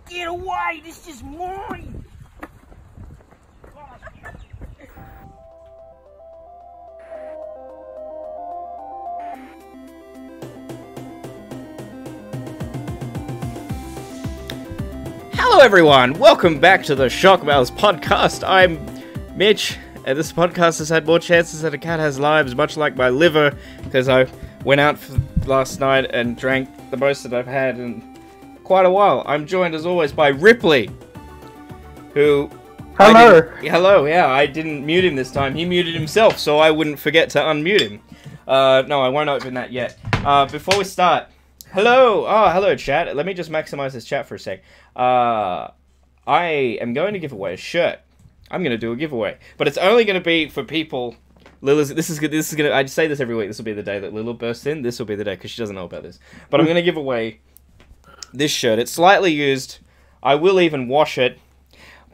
Get away! This is mine! Hello everyone! Welcome back to the ShockMouths podcast. I'm Mitch, and this podcast has had more chances than a cat has lives, much like my liver, because I went out last night and drank the most that I've had in quite a while. I'm joined as always by Ripley, who... Hello! Hello, yeah, I didn't mute him this time. He muted himself, so I wouldn't forget to unmute him. No, I won't open that yet. Before we start... Hello! Oh, hello, chat. Let me just maximize this chat for a sec. I am going to give away a shirt. I'm going to do a giveaway. But it's only going to be for people... This is gonna... I say this every week. This will be the day that Lila bursts in. This will be the day, because she doesn't know about this. But I'm going to give away this shirt. It's slightly used. I will even wash it.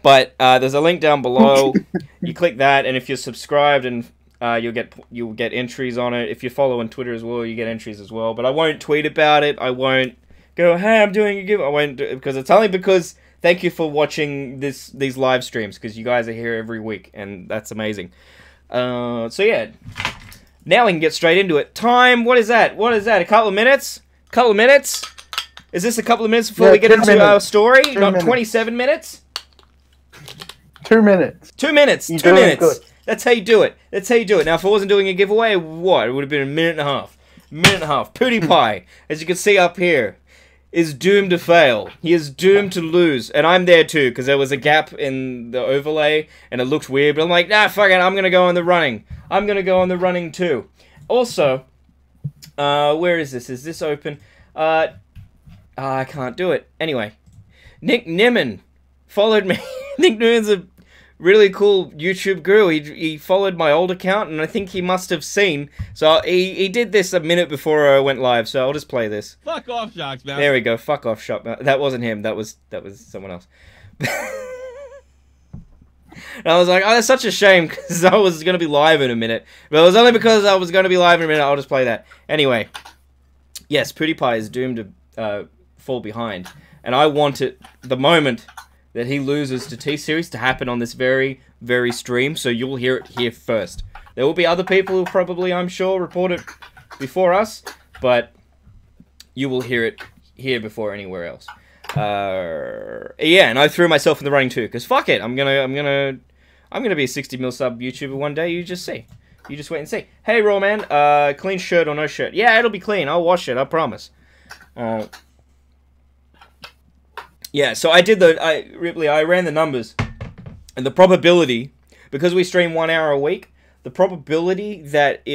But there's a link down below. You click that, and if you're subscribed, and you'll get entries on it. If you follow on Twitter as well, you get entries as well. But I won't tweet about it. I won't go, hey, I'm doing a giveaway. I won't do it, because it's only because thank you for watching these live streams, because you guys are here every week, and that's amazing. So yeah, now we can get straight into it. Time, what is that? What is that? A couple of minutes? Couple of minutes? Is this a couple of minutes before we get into our story? Not 27 minutes? 2 minutes. 2 minutes. 2 minutes. That's how you do it. That's how you do it. Now, if I wasn't doing a giveaway, what? It would have been a minute and a half. Minute and a half. PewDiePie, as you can see up here, is doomed to fail. He is doomed to lose. And I'm there too, because there was a gap in the overlay, and it looked weird. But I'm like, nah, fuck it, I'm going to go on the running. I'm going to go on the running too. Also, where is this? Is this open? I can't do it. Anyway, Nick Nimmin followed me. Nick Nimmin's a really cool YouTube guru. He followed my old account, and I think he must have seen. So he did this a minute before I went live, so I'll just play this. Fuck off, ShockMouths. There we go. Fuck off, ShockMouths. That wasn't him. That was someone else. And I was like, oh, that's such a shame, because I was going to be live in a minute. But it was only because I was going to be live in a minute. I'll just play that. Anyway. Yes, PewDiePie is doomed to fall behind. And I want it, the moment that he loses to T-Series, to happen on this very, very stream. So you'll hear it here first. There will be other people who probably, I'm sure, report it before us. But you will hear it here before anywhere else. Yeah, and I threw myself in the running too, because fuck it, I'm gonna be a 60 mil sub YouTuber one day. You just see, you just wait and see. Hey, Raw Man, clean shirt or no shirt? Yeah, it'll be clean. I'll wash it. I promise. Yeah, so I did Ripley. I ran the numbers, and the probability, because we stream 1 hour a week, the probability that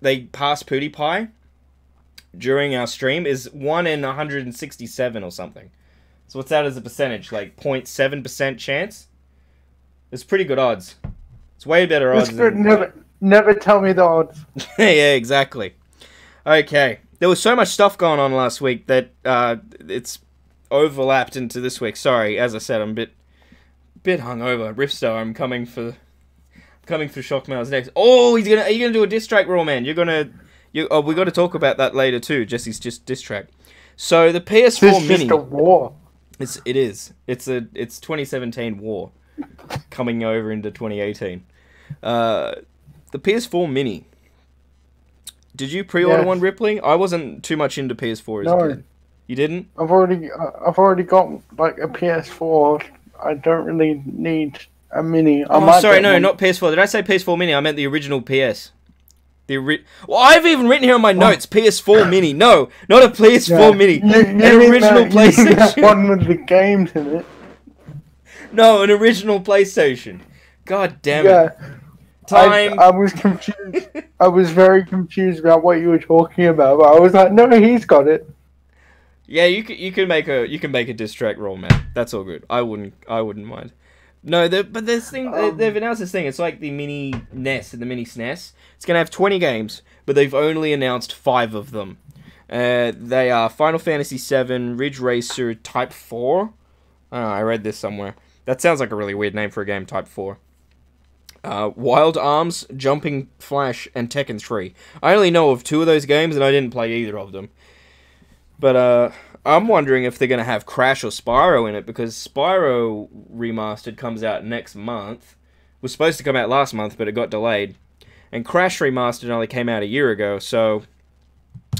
they pass PewDiePie during our stream is 1 in 167 or something. So what's that as a percentage? Like 0.7% chance? It's pretty good odds. It's way better odds than... Never tell me the odds. Yeah, exactly. Okay. There was so much stuff going on last week that it's overlapped into this week. Sorry, as I said, I'm a bit hungover. Rifsto, I'm coming for ShockMouths next. Oh, are you gonna do a diss track, Raw Man? We got to talk about that later too. Jesse's just diss track. So the PS4 Mini. It's just a war. It is. It's 2017 war coming over into 2018. The PS4 Mini. Did you pre-order one, Ripley? I wasn't too much into PS4 as a kid. You didn't? I've already got like a PS4. I don't really need a Mini. Oh, sorry, no, not PS4. Did I say PS4 Mini? I meant the original PS. Well, I've even written here on my notes, PS4 Mini. No, not a PS4 Mini. An original PlayStation. One with the games in it. No, an original PlayStation. God damn it. Time. I was confused. I was very confused about what you were talking about, but I was like, no, he's got it. Yeah, you can make a diss track, Raw Man. That's all good. I wouldn't mind. No, but this thing, they've announced this thing. It's like the mini NES and the mini SNES. It's going to have 20 games, but they've only announced 5 of them. They are Final Fantasy VII, Ridge Racer Type 4. I read this somewhere. That sounds like a really weird name for a game, Type 4. Wild Arms, Jumping Flash, and Tekken 3. I only know of 2 of those games, and I didn't play either of them. But I'm wondering if they're going to have Crash or Spyro in it, because Spyro Remastered comes out next month. It was supposed to come out last month, but it got delayed. And Crash Remastered only came out a year ago, so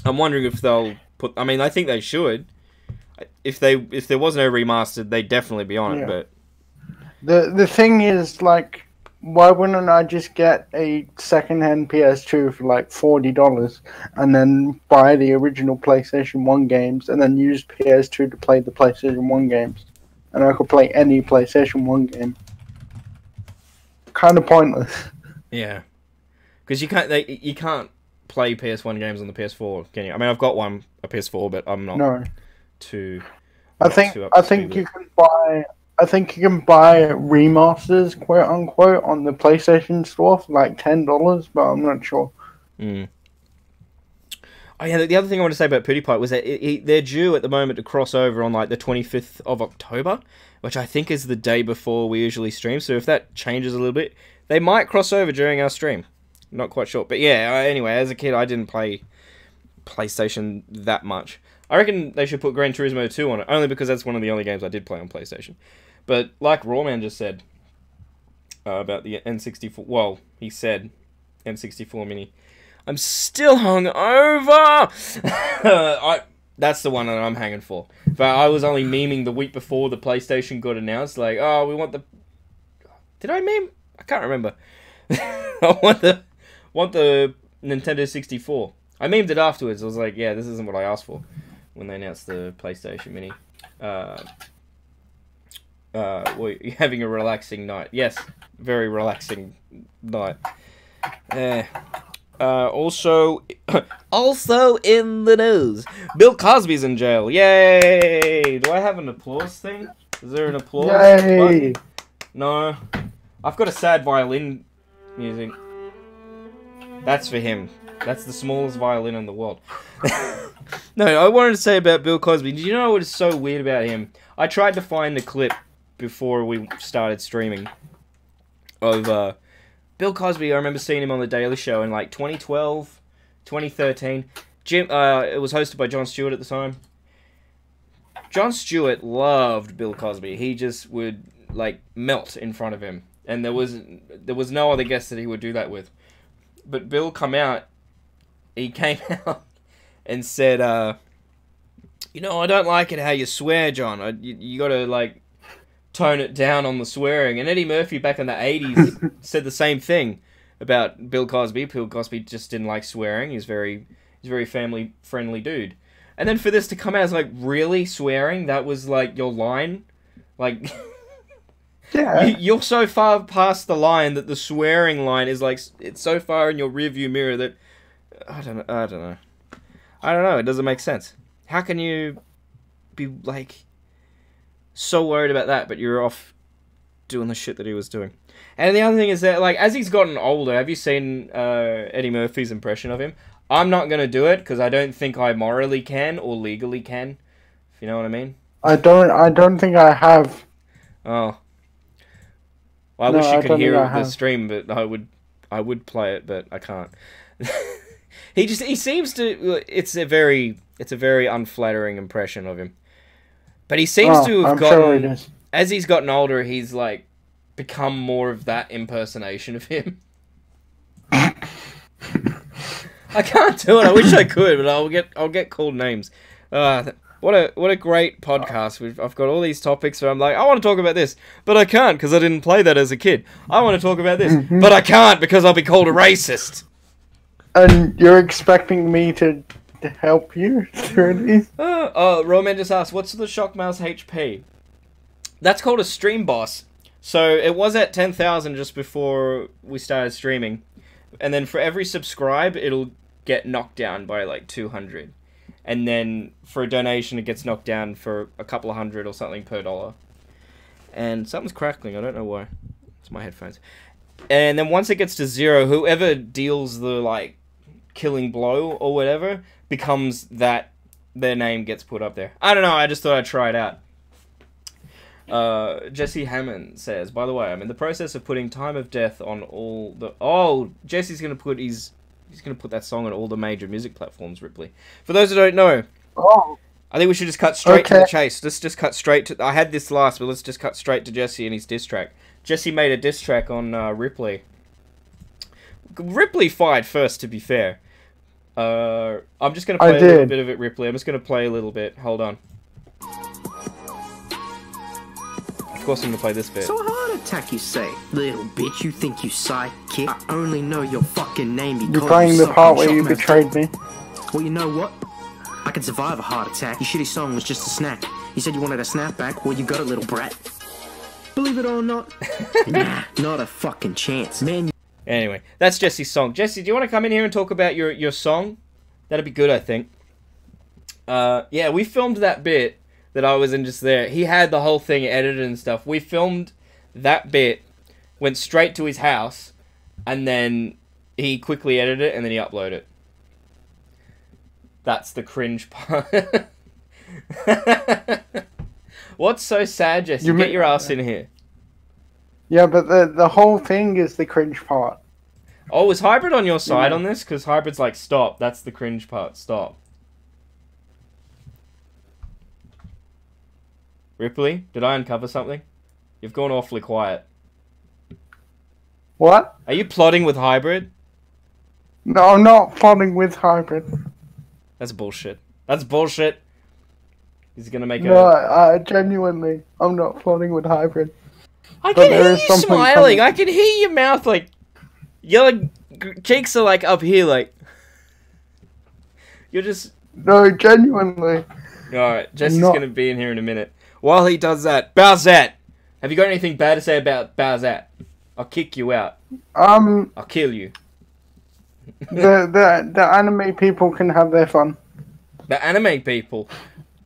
I'm wondering if they'll put... I mean, I think they should. If there was no remastered, they'd definitely be on it, but... The thing is, like, why wouldn't I just get a second-hand PS2 for like $40 and then buy the original PlayStation 1 games and then use PS2 to play the PlayStation 1 games? And I could play any PlayStation 1 game. Kind of pointless. Yeah. Because you can't play PS1 games on the PS4, can you? I mean, I've got a PS4, but I'm not too... I think you can buy... I think you can buy remasters, quote unquote, on the PlayStation Store for like $10, but I'm not sure. Mm. Oh yeah, the other thing I want to say about PewDiePie was that they're due at the moment to cross over on like the 25th of October, which I think is the day before we usually stream. So if that changes a little bit, they might cross over during our stream. Not quite sure, but yeah. Anyway, as a kid, I didn't play PlayStation that much. I reckon they should put Gran Turismo 2 on it, only because that's one of the only games I did play on PlayStation. But like Rawman just said about the N64, well, he said N64 Mini. I'm still hungover. That's the one that I'm hanging for. But I was only memeing the week before the PlayStation got announced, like, oh, we want the. Did I meme? I can't remember. I want the Nintendo 64. I memed it afterwards. I was like, yeah, this isn't what I asked for when they announced the PlayStation Mini. Well, you're having a relaxing night. Yes, very relaxing night. Also in the news, Bill Cosby's in jail. Yay! Do I have an applause thing? Is there an applause button? No. I've got a sad violin music. That's for him. That's the smallest violin in the world. No, I wanted to say about Bill Cosby. Do you know what is so weird about him? I tried to find the clip before we started streaming of Bill Cosby. I remember seeing him on The Daily Show in like 2012, 2013. It was hosted by Jon Stewart at the time. Jon Stewart loved Bill Cosby. He just would like melt in front of him, and there was no other guest that he would do that with. But Bill he came out and said, you know, I don't like it how you swear, John. You got to like tone it down on the swearing. And Eddie Murphy back in the 80s said the same thing about Bill Cosby. Bill Cosby just didn't like swearing. He's a very family friendly dude. And then for this to come out as like, really swearing? That was like your line? Like, yeah. You're so far past the line that the swearing line is like, it's so far in your rearview mirror that, I don't know. It doesn't make sense. How can you be like so worried about that, but you're off doing the shit that he was doing? And the other thing is that, like, as he's gotten older, have you seen Eddie Murphy's impression of him? I'm not going to do it, because I don't think I morally can, or legally can, if you know what I mean. I don't think I have. Oh. Well, I wish you could hear the stream, but I would play it, but I can't. He seems to, it's a very unflattering impression of him. But he seems to have gotten, as he's gotten older, he's like become more of that impersonation of him. I can't do it. I wish I could, but I'll get called names. What a great podcast. I've got all these topics where I'm like, I want to talk about this, but I can't because I didn't play that as a kid. I want to talk about this, but I can't because I'll be called a racist. And you're expecting me to help you through these? Roman just asked, what's the ShockMouths HP? That's called a stream boss. So it was at 10,000 just before we started streaming. And then for every subscribe, it'll get knocked down by like 200. And then for a donation, it gets knocked down for a couple of hundred or something per dollar. And something's crackling, I don't know why. It's my headphones. And then once it gets to 0, whoever deals the like killing blow or whatever becomes that, their name gets put up there. I don't know, I just thought I'd try it out. Jesse Hammond says, by the way, I'm in the process of putting Time of Death on all the... Oh, Jesse's going to put he's going to put that song on all the major music platforms, Ripley. For those who don't know, I think we should just cut straight to the chase. Let's just cut straight to... I had this last, but let's just cut straight to Jesse and his diss track. Jesse made a diss track on Ripley. Ripley fired first, to be fair. I'm just going to play a little bit of it, Ripley. I'm just going to play a little bit. Hold on. Of course I'm going to play this bit. So heart attack, you say? Little bitch, you think you sidekick? I only know your fucking name because you're playing the part where you betrayed me. Well, you know what? I can survive a heart attack. Your shitty song was just a snack. You said you wanted a snapback. Well, you got a little brat. Believe it or not, nah, not a fucking chance, man. Anyway, that's Jesse's song. Jesse, do you want to come in here and talk about your song? That'd be good, I think. Yeah, we filmed that bit that I was in just there. He had the whole thing edited and stuff. We filmed that bit, went straight to his house, and then he quickly edited it, and then he uploaded it. That's the cringe part. What's so sad, Jesse? Get your ass in here. Yeah, but the whole thing is the cringe part. Oh, is Hybrid on your side on this? Because Hybrid's like, stop. That's the cringe part. Stop. Ripley, did I uncover something? You've gone awfully quiet. What? Are you plotting with Hybrid? No, I'm not plotting with Hybrid. That's bullshit. That's bullshit. He's gonna make No, genuinely, I'm not plotting with Hybrid. I can hear you smiling. I can hear your mouth, like... Your cheeks are, like, up here, like... You're just... No, genuinely. Alright, Jesse's gonna be in here in a minute. While he does that, Bowesette! Have you got anything bad to say about Bowesette? I'll kick you out. I'll kill you. the anime people can have their fun. The anime people?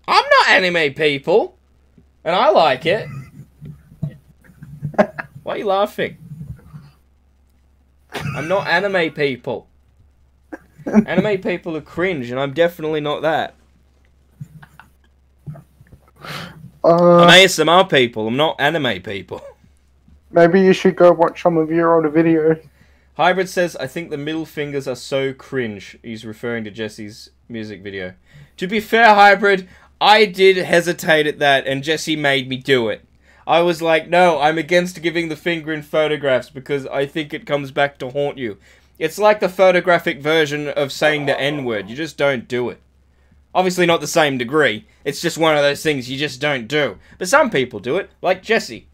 I'm not anime people! And I like it. Why are you laughing? I'm not anime people. Anime people are cringe, and I'm definitely not that. I'm ASMR people. I'm not anime people. Maybe you should go watch some of your older videos. Hybrid says, I think the middle fingers are so cringe. He's referring to Jesse's music video. To be fair, Hybrid, I did hesitate at that, and Jesse made me do it. I was like, no, I'm against giving the finger in photographs because I think it comes back to haunt you. It's like the photographic version of saying the N-word. You just don't do it. Obviously not the same degree. It's just one of those things you just don't do. But some people do it, like Jesse.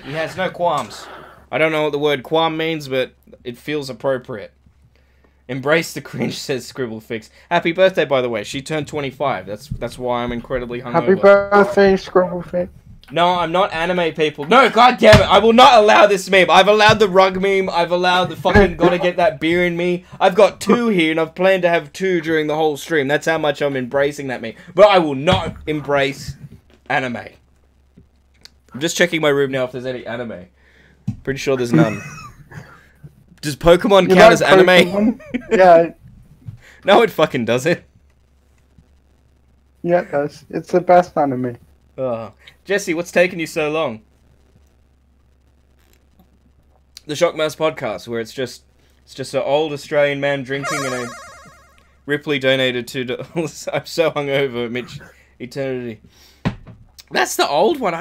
He has no qualms. I don't know what the word qualm means, but it feels appropriate. Embrace the cringe, says Scribblefix. Happy birthday, by the way. She turned 25. That's why I'm incredibly hungover. Happy birthday, Scribblefix. No, I'm not anime people. No, god damn it. I will not allow this meme. I've allowed the rug meme. I've allowed the fucking gotta get that beer in me. I've got 2 here, and I've planned to have 2 during the whole stream. That's how much I'm embracing that meme. But I will not embrace anime. I'm just checking my room now if there's any anime. Pretty sure there's none. Does Pokemon count as anime? Yeah. No, it fucking doesn't. Yeah, it does. It's the best anime. Oh. Jesse, what's taking you so long? The ShockMouths podcast, where it's just an old Australian man drinking and a Ripley donated $2. I'm so hungover, Mitch. Eternity. That's the old one.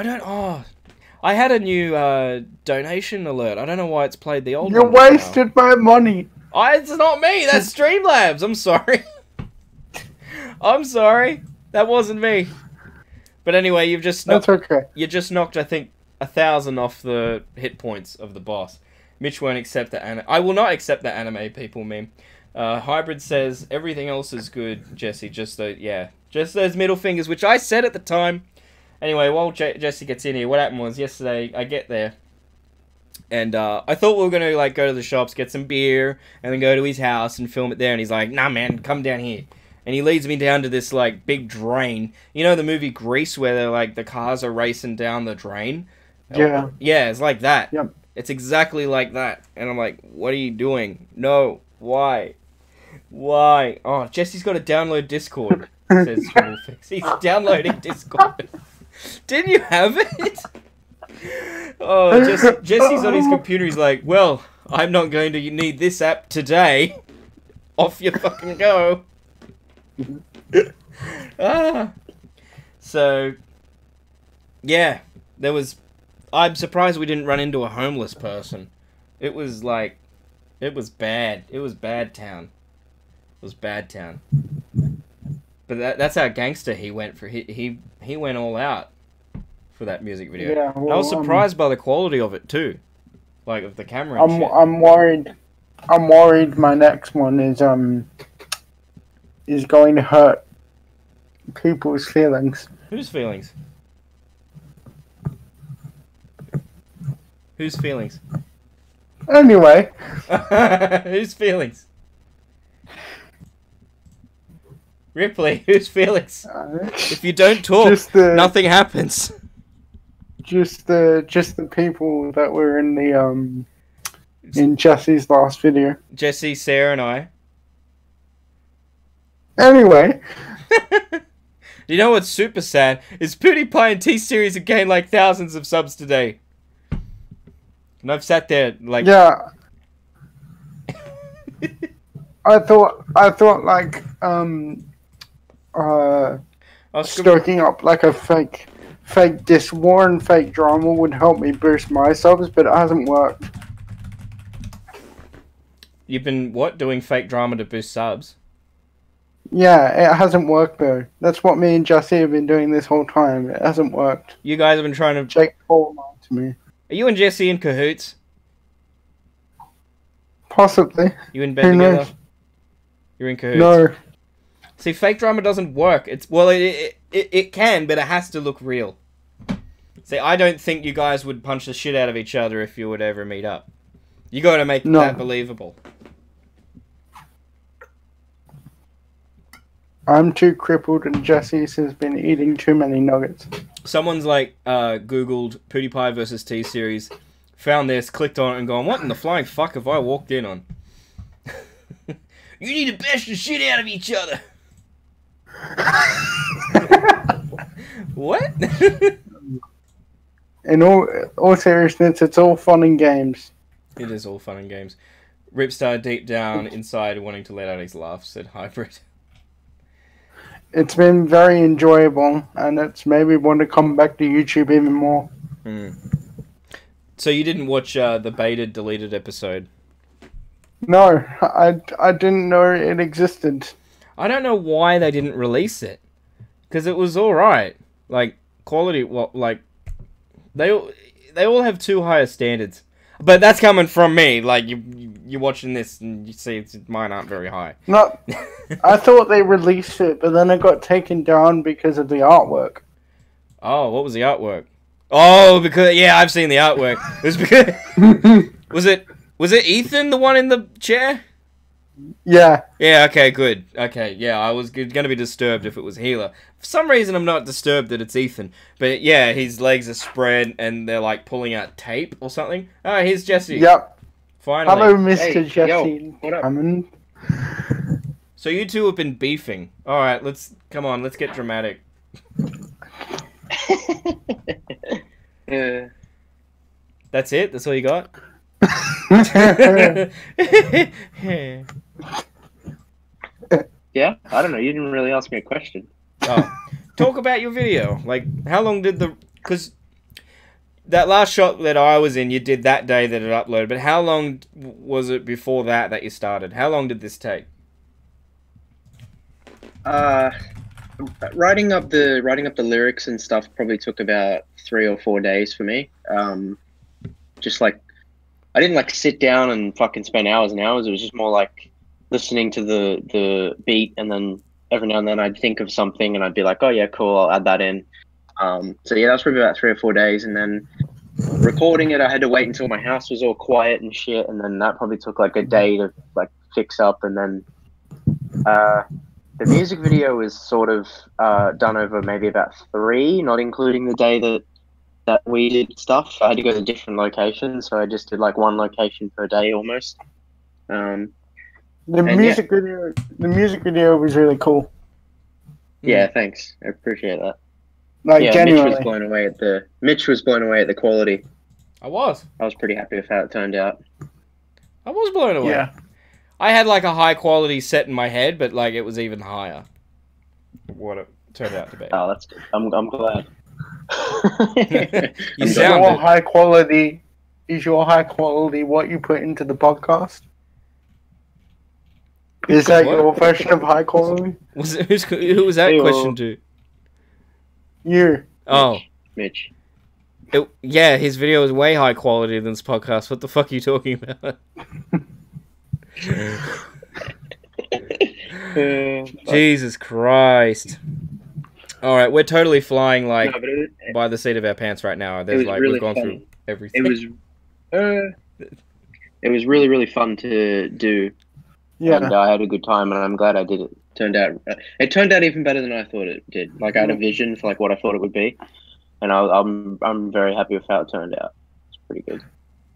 I had a new donation alert. I don't know why it's played the old one. You wasted my money. It's not me. That's Streamlabs. I'm sorry. I'm sorry. That wasn't me. But anyway, you've just knocked, that's okay. You just knocked, I think, 1,000 off the hit points of the boss. Mitch won't accept the anime. I will not accept that anime people meme. Hybrid says everything else is good, Jesse. Just those middle fingers, which I said at the time. Anyway, while Jesse gets in here, what happened was yesterday I get there, and I thought we were gonna like go to the shops, get some beer, and then go to his house and film it there. And he's like, "Nah, man, come down here." And he leads me down to this, like, big drain. You know the movie Grease, where they're, like, the cars are racing down the drain? Yeah. Yeah, it's like that. Yep. It's exactly like that. And I'm like, what are you doing? No. Why? Why? Oh, Jesse's got to download Discord, says Fix. He's downloading Discord. Didn't you have it? Oh, Jesse's on his computer. He's like, well, I'm not going to need this app today. Off you fucking go. So, yeah, there was... I'm surprised we didn't run into a homeless person. It was like... It was bad. It was bad town. It was bad town. But that's how gangster he went for. He went all out for that music video. Yeah, well, I was surprised by the quality of it too, like of the camera. And shit. I'm worried. I'm worried. My next one is going to hurt people's feelings. Whose feelings? Whose feelings? Anyway. Whose feelings? Ripley, whose feelings? If you don't talk, nothing happens. Just the people that were in the in Jesse's last video. Jesse, Sarah, and I. Anyway. You know what's super sad? Is PewDiePie and T-Series have gained like thousands of subs today. And I've sat there like... Yeah. I thought like, stoking up like a fake diss war and fake drama would help me boost my subs, but it hasn't worked. You've been, what, doing fake drama to boost subs? Yeah, it hasn't worked though. That's what me and Jesse have been doing this whole time. It hasn't worked. You guys have been trying to... Jake Paul lied to me. Are you and Jesse in cahoots? Possibly. You in bed together? You're in cahoots? No. See, fake drama doesn't work. It's well, it can, but it has to look real. See, I don't think you guys would punch the shit out of each other if you would ever meet up. You got to make that believable. I'm too crippled, and Jesse has been eating too many nuggets. Someone's like Googled PewDiePie versus T-Series, found this, clicked on it, and gone, "What in the flying fuck have I walked in on?" You need to bash the shit out of each other. What? In all seriousness, it's all fun and games. It is all fun and games. Ripstar deep down inside wanting to let out his laugh, said Hybrid. It's been very enjoyable, and it's made me want to come back to YouTube even more. So you didn't watch the beta deleted episode? No, I didn't know it existed. I don't know why they didn't release it, because it was all right. Like quality, like they all have too high standards. But that's coming from me. Like you're watching this and you see mine aren't very high. No, I thought they released it, but then it got taken down because of the artwork. Oh, what was the artwork? Oh, because I've seen the artwork. It was because was it Ethan, the one in the chair? Yeah. Yeah. Okay. Good. Okay. Yeah, I was gonna be disturbed if it was Healer. For some reason, I'm not disturbed that it's Ethan. But yeah, his legs are spread and they're like pulling out tape or something. Oh, here's Jesse. Yep. Finally. Hello, Mr. Jesse. Yo, what up? So you two have been beefing. All right, come on, let's get dramatic. That's it? That's all you got? Yeah, I don't know. You didn't really ask me a question. Oh, talk about your video. Like, how long did because that last shot that I was in, you did that day that it uploaded. But how long was it before that you started? How long did this take? Writing up the lyrics and stuff probably took about 3 or 4 days for me. Just like I didn't like sit down and fucking spend hours and hours. It was just more like listening to the beat, and then every now and then I'd think of something and I'd be like, oh yeah, cool, I'll add that in. So yeah, that was probably about 3 or 4 days, and then recording it, I had to wait until my house was all quiet and shit, and then that probably took like a day to like fix up, and then the music video was sort of done over maybe about 3, not including the day that we did stuff. I had to go to different locations, so I just did like 1 location per day almost. The music video was really cool. Yeah, thanks. I appreciate that. Like, yeah, genuinely. Mitch was blown away at the quality. I was pretty happy with how it turned out. I was blown away. Yeah. I had like a high quality set in my head, but like it was even higher. turned out to be. Oh, that's good. I'm glad. You Is sound your it. high quality? Is your high quality what you put into the podcast? Is that What? your version of high quality? Who was that Hey-o. question to? You. Oh, Mitch. yeah, his video is way high quality than this podcast. What the fuck are you talking about? Jesus Christ. Alright, we're totally flying, like, No, but by the seat of our pants right now. There's, was like, really we've gone fun. through everything. It was really, really fun to do, Yeah. and I had a good time, and I'm glad I did it. It turned out even better than I thought it did. Like I had a vision for like what I thought it would be, and I'm very happy with how it turned out. It's pretty good.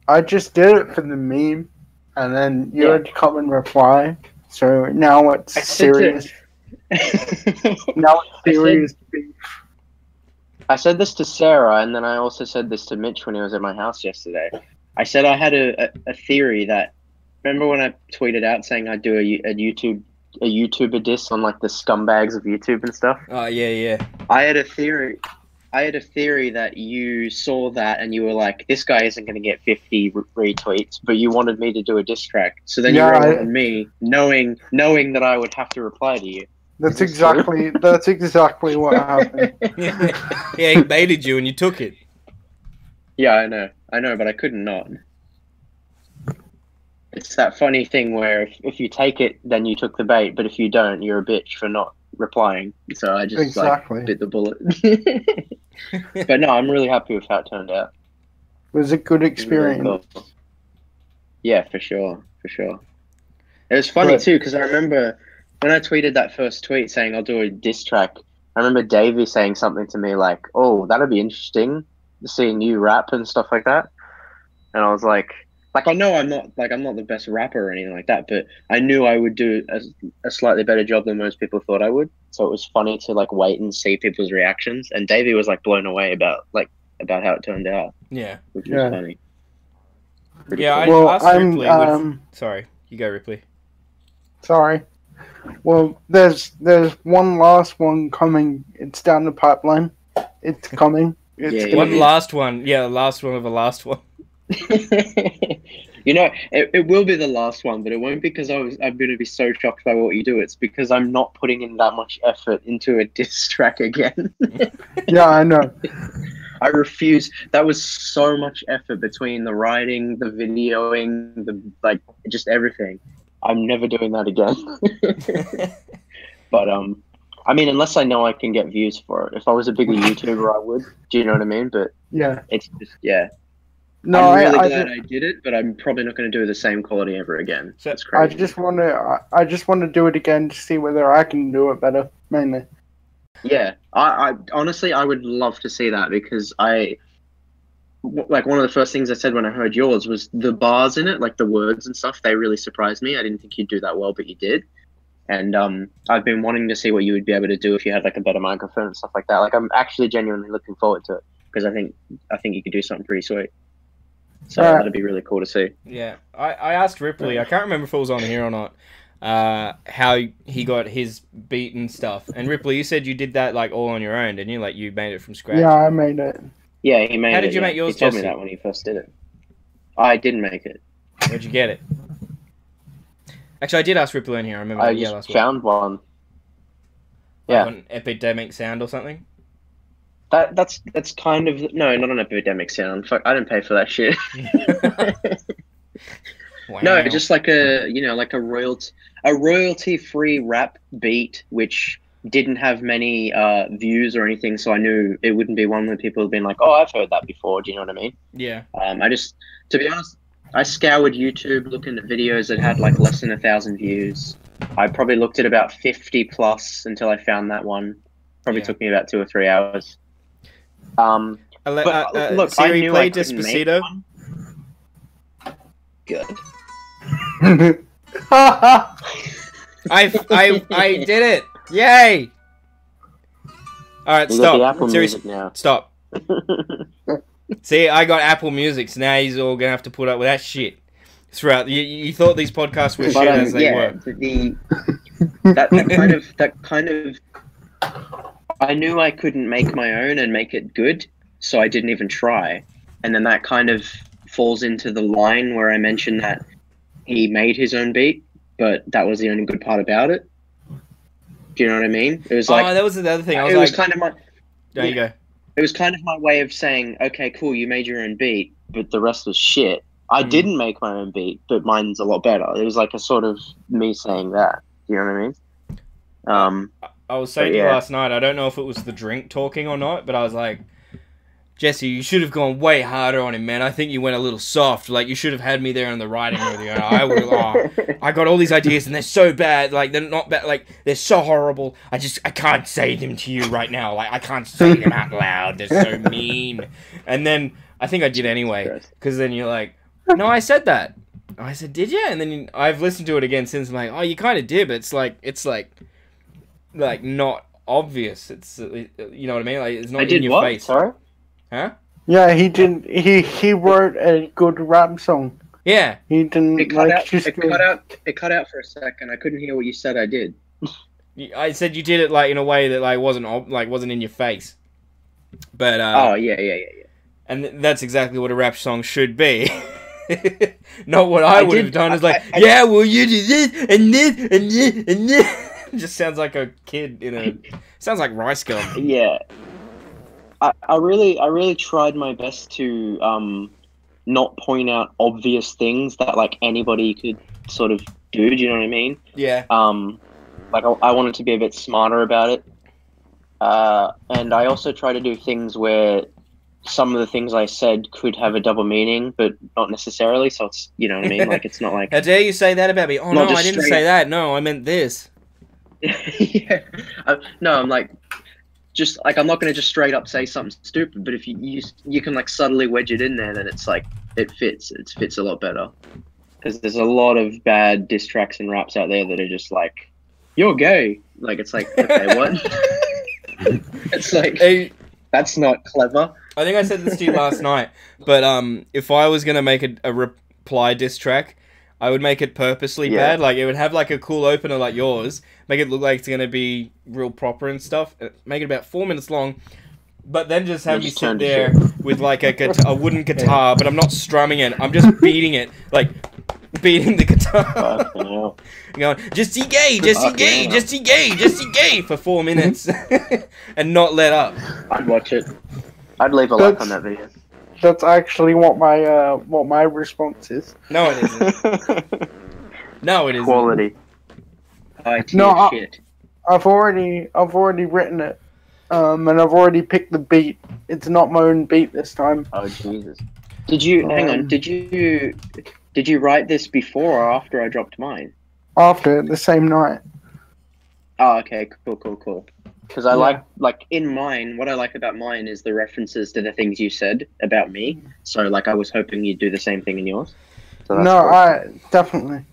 I just did it for the meme, and then you Yeah. had to come and reply. So now it's I said serious. Now it's serious beef. I said this to Sarah, and then I also said this to Mitch when he was at my house yesterday. I said I had a theory that. Remember when I tweeted out saying I'd do a YouTuber diss on like the scumbags of YouTube and stuff? Oh, yeah. I had a theory that you saw that and you were like, this guy isn't going to get 50 retweets, but you wanted me to do a diss track. So then you wrote on me, knowing that I would have to reply to you. That's exactly what happened. Yeah, he baited you and you took it. Yeah, I know, but I couldn't not. It's that funny thing where if you take it, then you took the bait, but if you don't, you're a bitch for not replying. So I just like bit the bullet. But no, I'm really happy with how it turned out. It was a good It was really experience. cool. Yeah, for sure. It was funny too, because I remember when I tweeted that first tweet saying I'll do a diss track, I remember Davey saying something to me like, oh, that'd be interesting, seeing you rap and stuff like that. And I was like I know I'm not the best rapper or anything like that, but I knew I would do a slightly better job than most people thought I would. So it was funny to like wait and see people's reactions. And Davey was like blown away about how it turned out. Yeah. Which was funny. Pretty Yeah, cool. I asked Ripley. Sorry, you go, Ripley. Sorry. Well, there's one last one coming. It's down the pipeline. It's coming. It's One last one. Yeah, the last one of the last one. You know, it will be the last one, but it won't because I'm going to be so shocked by what you do. It's because I'm not putting in that much effort into a diss track again. Yeah, I know. I refuse. That was so much effort between the writing, the videoing, just everything. I'm never doing that again. But I mean, unless I know I can get views for it. If I was a bigger YouTuber, I would. Do you know what I mean? But yeah, it's just No, I'm really glad I did it, but I'm probably not going to do the same quality ever again. That's crazy. I just want to do it again to see whether I can do it better, mainly. Yeah, I honestly I would love to see that because one of the first things I said when I heard yours was the bars in it, like the words and stuff. They really surprised me. I didn't think you'd do that well, but you did. And I've been wanting to see what you would be able to do if you had like a better microphone and stuff like that. Like I'm actually genuinely looking forward to it because I think you could do something pretty sweet. So that'd be really cool to see. Yeah, I asked Ripley. I can't remember if it was on here or not. How he got his beat and stuff. And Ripley, you said you did that like all on your own, didn't you? Like you made it from scratch. Yeah, I made it. Yeah, he made it. How did you make yours, He told Jesse? me that when he first did it. I didn't make it. Where'd you get it? Actually, I did ask Ripley in here. I remember. I Yeah, just last found one. Yeah, Yeah, an epidemic sound or something. that's kind of not an epidemic sound. Fuck, I didn't pay for that shit. Wow. No, just like a royalty-free rap beat, which didn't have many views or anything, so I knew it wouldn't be one where people have been like, "Oh, I've heard that before." Do you know what I mean? Yeah. To be honest, I scoured YouTube looking at videos that had like less than 1,000 views. I probably looked at about 50 plus until I found that one. Probably took me about 2 or 3 hours. But look, I Siri, knew play I couldn't make Despacito. one. Good. I did it! Yay! All right, You got the stop. Apple Seriously, Music now. stop. See, I got Apple Music, so now he's all gonna have to put up with that shit throughout. You thought these podcasts were shit as they were. that kind of. I knew I couldn't make my own and make it good, so I didn't even try. And then that kind of falls into the line where I mentioned that he made his own beat, but that was the only good part about it. Do you know what I mean? It was like, that was the other thing. It was kind of my. There you go. It was kind of my way of saying, okay, cool, you made your own beat, but the rest was shit. I didn't make my own beat, but mine's a lot better. It was like a sort of me saying that. Do you know what I mean? I was saying to you last night, I don't know if it was the drink talking or not, but I was like, Jesse, you should have gone way harder on him, man. I think you went a little soft. Like, you should have had me there in the writing with you. I got all these ideas, and they're so bad. Like, they're not bad. Like, they're so horrible. I can't say them to you right now. Like, I can't say them out loud. They're so mean. And then, I think I did anyway. Because then you're like, no, I said that. I said, did you? And then I've listened to it again since. I'm like, oh, you kind of did, but it's like not obvious. It's, you know what I mean? Like, it's not in your face. Sorry? Huh? Yeah, he didn't. He wrote a good rap song. Yeah. He didn't. It cut out for a second. I couldn't hear what you said. I did. I said you did it like in a way that wasn't in your face. But oh yeah. And that's exactly what a rap song should be. Not what I would have done. Is like, yeah, well, you do this and this and this and this. It just sounds like a kid in a. Sounds like Rice Gum. Yeah. I really tried my best to not point out obvious things that like anybody could sort of do. Do you know what I mean? Yeah. Like I wanted to be a bit smarter about it, and I also try to do things where some of the things I said could have a double meaning, but not necessarily. So it's, you know what I mean? Like, it's not like, how dare you say that about me? Oh no, I didn't say that. No, I meant this. Yeah. No, I'm like. Just like, I'm not going to just straight up say something stupid, but if you can like subtly wedge it in there, then it's like it fits a lot better. Because there's a lot of bad diss tracks and raps out there that are just like, you're gay. Like, it's like, okay, what? It's like, that's not clever. I think I said this to you last night, but if I was going to make a reply diss track, I would make it purposely bad. Like, it would have like a cool opener like yours, make it look like it's gonna be real proper and stuff. Make it about 4 minutes long, but then just have you sit there with like a wooden guitar, but I'm not strumming it. I'm just beating it, like beating the guitar. Going, Jesse gay, Jesse gay, Jesse gay, Jesse gay for 4 minutes, and not let up. I'd watch it. I'd leave a like on that video. That's actually what my response is. No, it isn't. No, it isn't. Quality. Shit. I've already written it, and I've already picked the beat. It's not my own beat this time. Oh Jesus! Did you hang on? Did you write this before or after I dropped mine? After, the same night. Oh, okay, cool. Because I like in mine, what I like about mine is the references to the things you said about me. So like, I was hoping you'd do the same thing in yours. So that's cool. I definitely.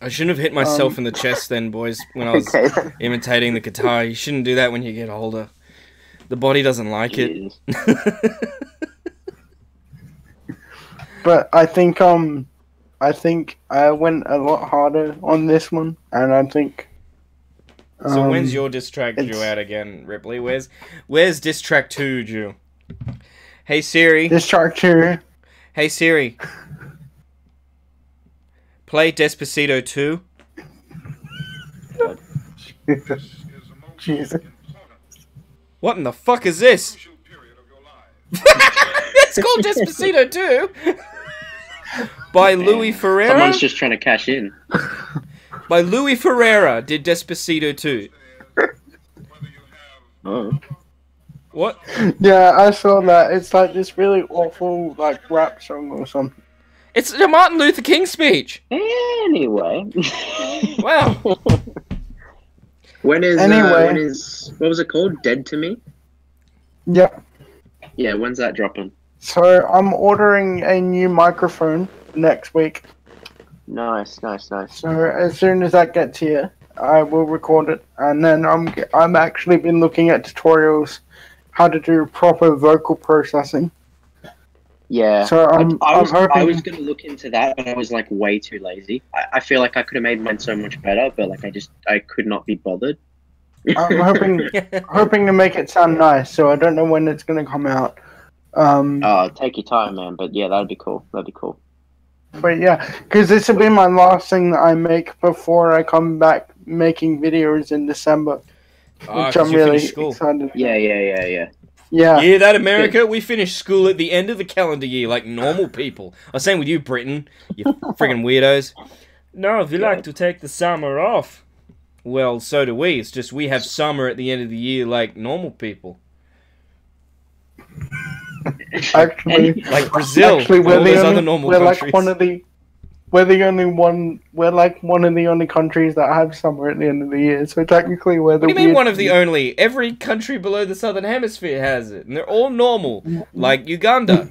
I shouldn't have hit myself in the chest then, boys, when I was imitating the guitar. You shouldn't do that when you get older. The body doesn't like it. But I think I went a lot harder on this one, and I think. So when's your diss track due out again, Ripley? Where's diss track 2 due? Hey Siri. Diss track 2. Hey Siri. Play Despacito 2. Jesus. What in the fuck is this? It's called Despacito 2. By Louis Ferreira. Someone's just trying to cash in. By Louis Ferreira did Despacito 2. Oh. What? Yeah, I saw that. It's like this really awful like rap song or something. It's a Martin Luther King speech. Anyway. Wow. When is what was it called? Dead to Me? Yep. Yeah, when's that dropping? So I'm ordering a new microphone next week. Nice. So as soon as that gets here, I will record it, and then I'm actually been looking at tutorials how to do proper vocal processing. Yeah. So I'm hoping. I was gonna look into that, but I was like way too lazy. I feel like I could have made mine so much better, but like I could not be bothered. I'm hoping to make it sound nice. So I don't know when it's gonna come out. Oh, take your time, man. But yeah, that'd be cool. That'd be cool. But yeah, because this will be my last thing that I make before I come back making videos in December, which I'm really excited. Yeah. Yeah. Yeah, that America, we finish school at the end of the calendar year like normal people. I was saying with you, Britain, you friggin' weirdos. No, we like to take the summer off. Well, so do we. It's just we have summer at the end of the year like normal people. Actually, like Brazil, actually, all those other normal countries. Like one of the only countries that have summer at the end of the year. So technically, we're the. What do you mean one of the only? Every country below the southern hemisphere has it, and they're all normal, like Uganda.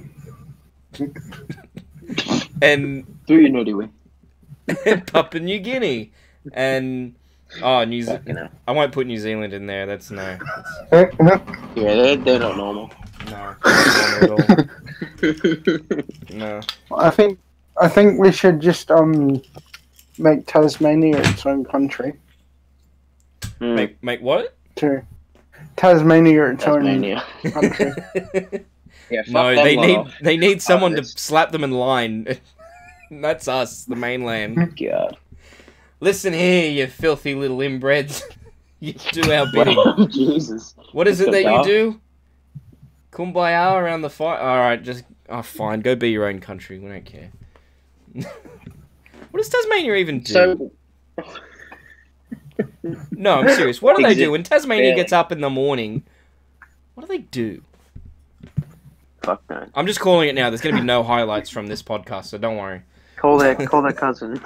And do you know the way? Papua New Guinea, and New Zealand. I won't put New Zealand in there. That's no. Yeah, they're not normal. No, not normal at all. No. I think we should just make Tasmania its own country. Make what? Tasmania its own country. Yeah, no, they need someone to slap them in line. That's us, the mainland. God. Listen here, you filthy little inbreds. You do our bidding. Jesus. What is it that you do? Kumbaya around the fire. Alright, just... Oh, fine. Go be your own country. We don't care. What does Tasmania even do? No, I'm serious. What do they do? When Tasmania gets up in the morning, what do they do? Fuck no. I'm just calling it now. There's going to be no highlights from this podcast, so don't worry. Call their cousin.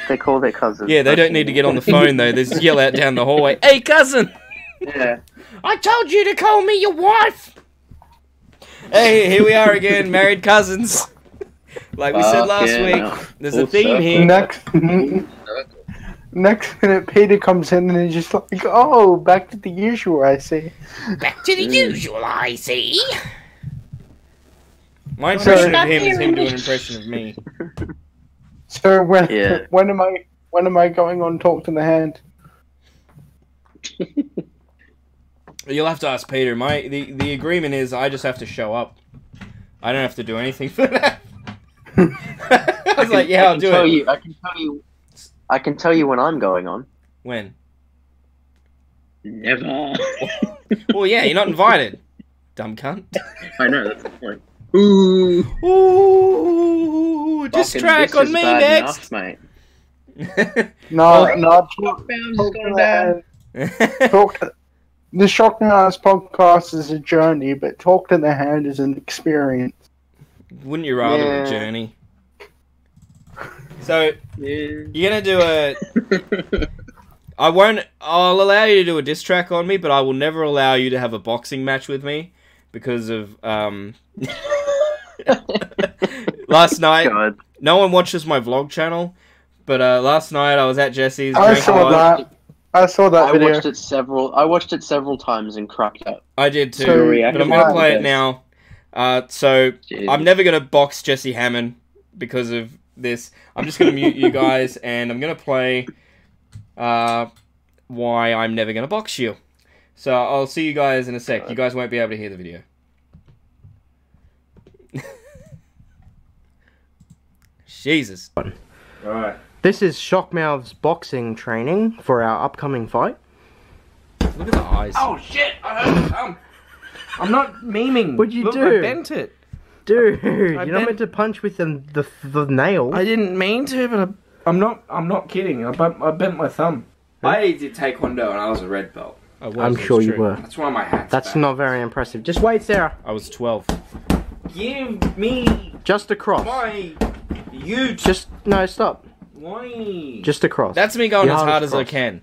They call their cousin. Yeah, they don't need to get on the phone, though. They just yell out down the hallway, "Hey, cousin! Yeah. I told you to call me your wife!" Hey, here we are again, married cousins. Like we said last week, there's a theme here. Next minute, Peter comes in and he's just like, "Oh, back to the usual, I see." Back to the usual, I see. My impression of him is him doing an impression of me. So when am I going on Talk to the Hand? You'll have to ask Peter. The agreement is I just have to show up. I don't have to do anything for that. I was like, yeah, I'll do it. I can tell you when I'm going on. When? Never. Well, yeah, you're not invited. Dumb cunt. I know, that's the point. Ooh, diss track on me next. Enough, mate. No, the ShockMouths podcast is a journey, but Talk to the Hand is an experience. Wouldn't you rather a journey? So, you're gonna do a... I'll allow you to do a diss track on me, but I will never allow you to have a boxing match with me because of, last night, no one watches my vlog channel, but last night I was at Jesse's. I saw that video. I watched it several times and cracked up. I did too, but I'm gonna play it now. So I'm never gonna box Jesse Hammond because of this. I'm just gonna mute you guys, and I'm gonna play why I'm never gonna box you. So I'll see you guys in a sec. You guys won't be able to hear the video. Jesus. Alright. This is ShockMouths boxing training for our upcoming fight. Look at the eyes. Oh shit! I heard it. I'm not memeing. What'd you do? I bent it. Dude, you're not meant to punch with the nail. I didn't mean to, but I'm not kidding. I bent my thumb. I did Taekwondo and I was a red belt. I'm sure you were. That's one of my hats. That's not very impressive. Just wait, Sarah. I was 12. Give me just across. No, stop. Why? Just across. That's me going as hard as I can.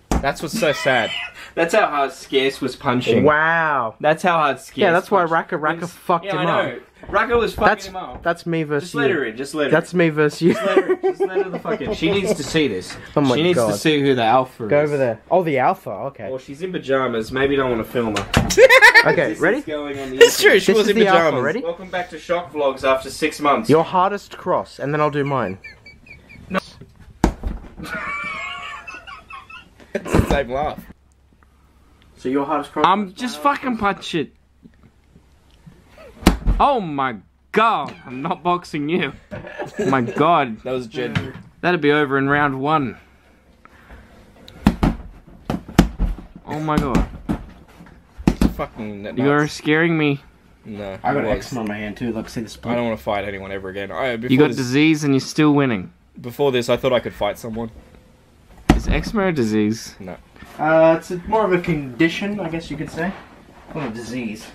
That's what's so sad. That's how hard Scarce was punching. Wow. That's how hard Scarce. Yeah, that's why Raka fucked him up. Raka was fucking him up. That's me versus you. Just let her in. Just let her. That's me versus you. Just let her the fuck in. She needs to see this. Oh my God. She needs to see who the alpha is. Go over there. Oh, the alpha. Okay. Well, she's in pajamas. Maybe you don't want to film her. Okay, ready? It's true. She was in pajamas. Alpha, ready? Welcome back to Shock Vlogs after 6 months. Your hardest cross, and then I'll do mine. No. It's the same laugh. So your hardest cross? Just fucking punch it. Oh my god, I'm not boxing you. Oh my god. That was Jed. That'd be over in round 1. Oh my god. Fucking You're scaring me. No. I got eczema on my hand too, look, see the split. I don't want to fight anyone ever again. You got disease and you're still winning. Before this, I thought I could fight someone. Is eczema a disease? No. It's more of a condition, I guess you could say. Not a disease.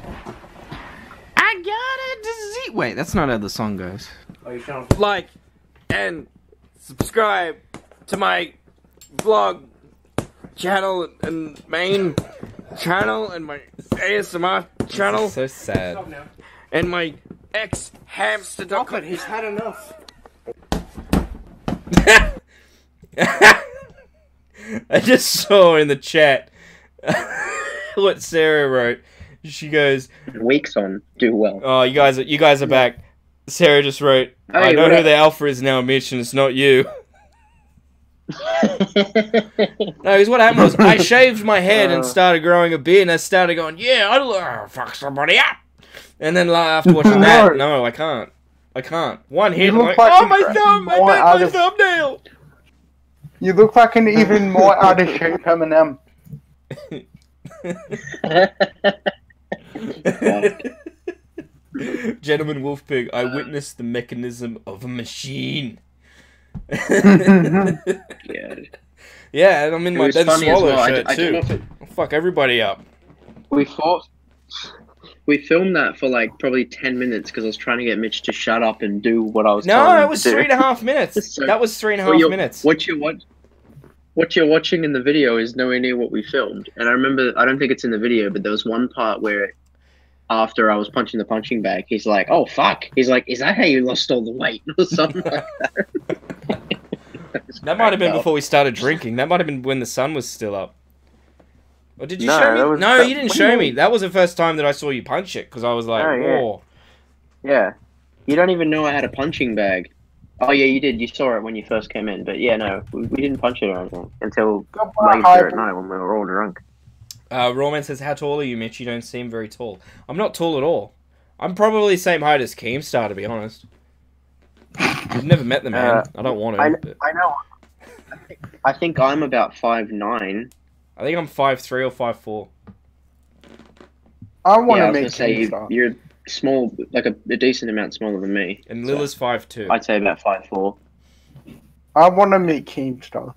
I got a disease. Wait, that's not how the song goes. Oh, you found... Like and subscribe to my vlog channel and main channel and my ASMR channel. So sad. And my ex-hamster. Stop it, he's had enough. I just saw in the chat what Sarah wrote. She goes, Weeks on, do well. "Oh, you guys are back." Sarah just wrote, Hey, "I know what who up?" the alpha is now, Mitch, and it's not you." No, because what happened was I shaved my head and started growing a beard, and I started going, "Yeah, I'll fuck somebody up." And then after watching that, no, I can't. One hit, I'm look like, like oh my you're thumb, I more bent out my of- thumbnail. You look like an even more out of shape Eminem. Gentleman Wolfpig, I witnessed the mechanism of a machine. Yeah. Yeah, and I'm in It my was Ben funny as Swallow well. shirt I don't know too. if it, Fuck everybody up. we filmed that for like probably 10 minutes because I was trying to get Mitch to shut up and do what I was telling No, him it was to do. 3.5 minutes. So- That was 3.5 Well, minutes. What you're watching in the video is nowhere near what we filmed. And I remember, I don't think it's in the video, but there was one part where after I was punching the punching bag, he's like, "Oh fuck!" He's like, "Is that how you lost all the weight?" or something like that. That might have been before we started drinking. That might have been when the sun was still up. Or did you No, show me? that was- No, that- you didn't what do you show me. mean? That was the first time that I saw you punch it, because I was like, Oh, yeah. "Whoa." Yeah, you don't even know I had a punching bag. Oh yeah, you did. You saw it when you first came in, but yeah, no, we didn't punch it or anything until later at night when we were all drunk. Roman says, "How tall are you, Mitch? You don't seem very tall." I'm not tall at all. I'm probably the same height as Keemstar, to be honest. I've never met the man. I don't want to. But I know. I think I'm about 5'9". I think I'm 5'3" or 5'4". I want Yeah, I to was gonna make say you you're small, like a decent amount smaller than me. And So, Lila's 5'2". I'd say about 5'4". I want to meet Keemstar.